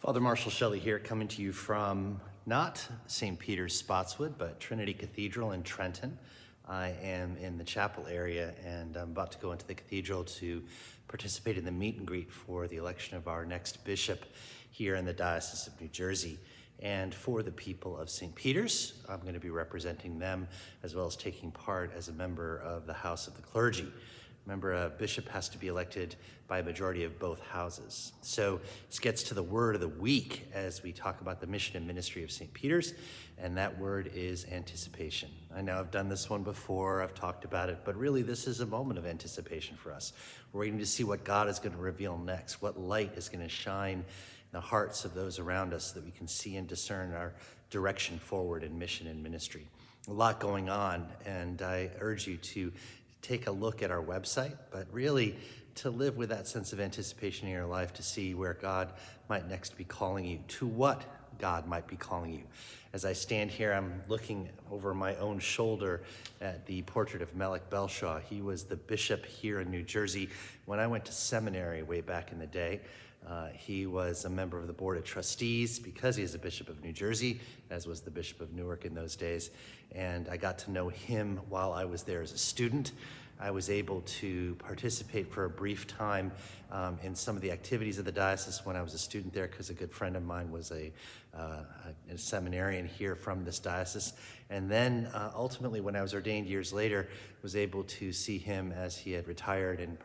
Father Marshall Shelley here, coming to you from not St. Peter's, Spotswood, but Trinity Cathedral in Trenton. I am in the chapel area and I'm about to go into the cathedral to participate in the meet and greet for the election of our next bishop here in the Diocese of New Jersey. And for the people of St. Peter's, I'm going to be representing them as well as taking part as a member of the House of the Clergy. Remember, a bishop has to be elected by a majority of both houses. So this gets to the word of the week as we talk about the mission and ministry of St. Peter's, and that word is anticipation. I know I've done this one before, I've talked about it, but really this is a moment of anticipation for us. We're waiting to see what God is going to reveal next, what light is going to shine in the hearts of those around us so that we can see and discern our direction forward in mission and ministry. A lot going on, and I urge you to take a look at our website, but really to live with that sense of anticipation in your life, to see where God might next be calling you, to what God might be calling you. As I stand here, I'm looking over my own shoulder at the portrait of Melech Belshaw. He was the bishop here in New Jersey when I went to seminary way back in the day. He was a member of the Board of Trustees because he is a bishop of New Jersey, as was the Bishop of Newark in those days. And I got to know him while I was there as a student. I was able to participate for a brief time in some of the activities of the diocese when I was a student there, because a good friend of mine was a seminarian here from this diocese. And then ultimately, when I was ordained years later, was able to see him as he had retired and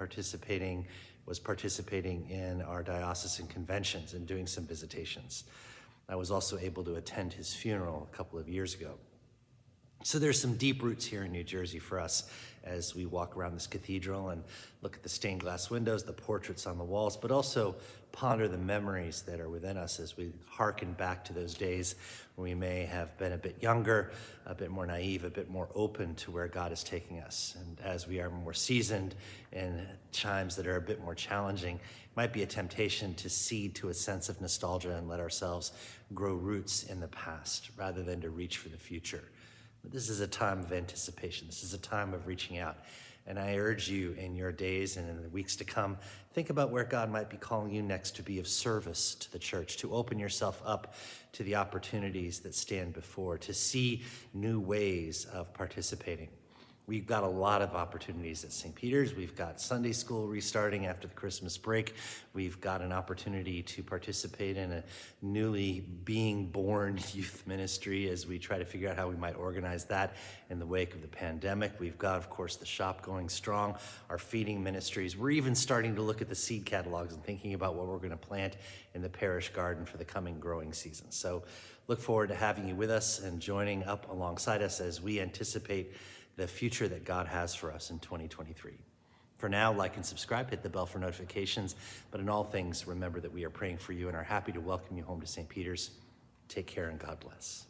was participating in our diocesan conventions and doing some visitations. I was also able to attend his funeral a couple of years ago. So there's some deep roots here in New Jersey for us as we walk around this cathedral and look at the stained glass windows, the portraits on the walls, but also ponder the memories that are within us as we hearken back to those days when we may have been a bit younger, a bit more naive, a bit more open to where God is taking us. And as we are more seasoned in times that are a bit more challenging, it might be a temptation to cede to a sense of nostalgia and let ourselves grow roots in the past rather than to reach for the future. But this is a time of anticipation. This is a time of reaching out. And I urge you in your days and in the weeks to come, think about where God might be calling you next to be of service to the church, to open yourself up to the opportunities that stand before, to see new ways of participating. We've got a lot of opportunities at St. Peter's. We've got Sunday school restarting after the Christmas break. We've got an opportunity to participate in a newly being born youth ministry as we try to figure out how we might organize that in the wake of the pandemic. We've got, of course, the shop going strong, our feeding ministries. We're even starting to look at the seed catalogs and thinking about what we're going to plant in the parish garden for the coming growing season. So look forward to having you with us and joining up alongside us as we anticipate the future that God has for us in 2023. For now, like and subscribe, hit the bell for notifications, but in all things, remember that we are praying for you and are happy to welcome you home to St. Peter's. Take care and God bless.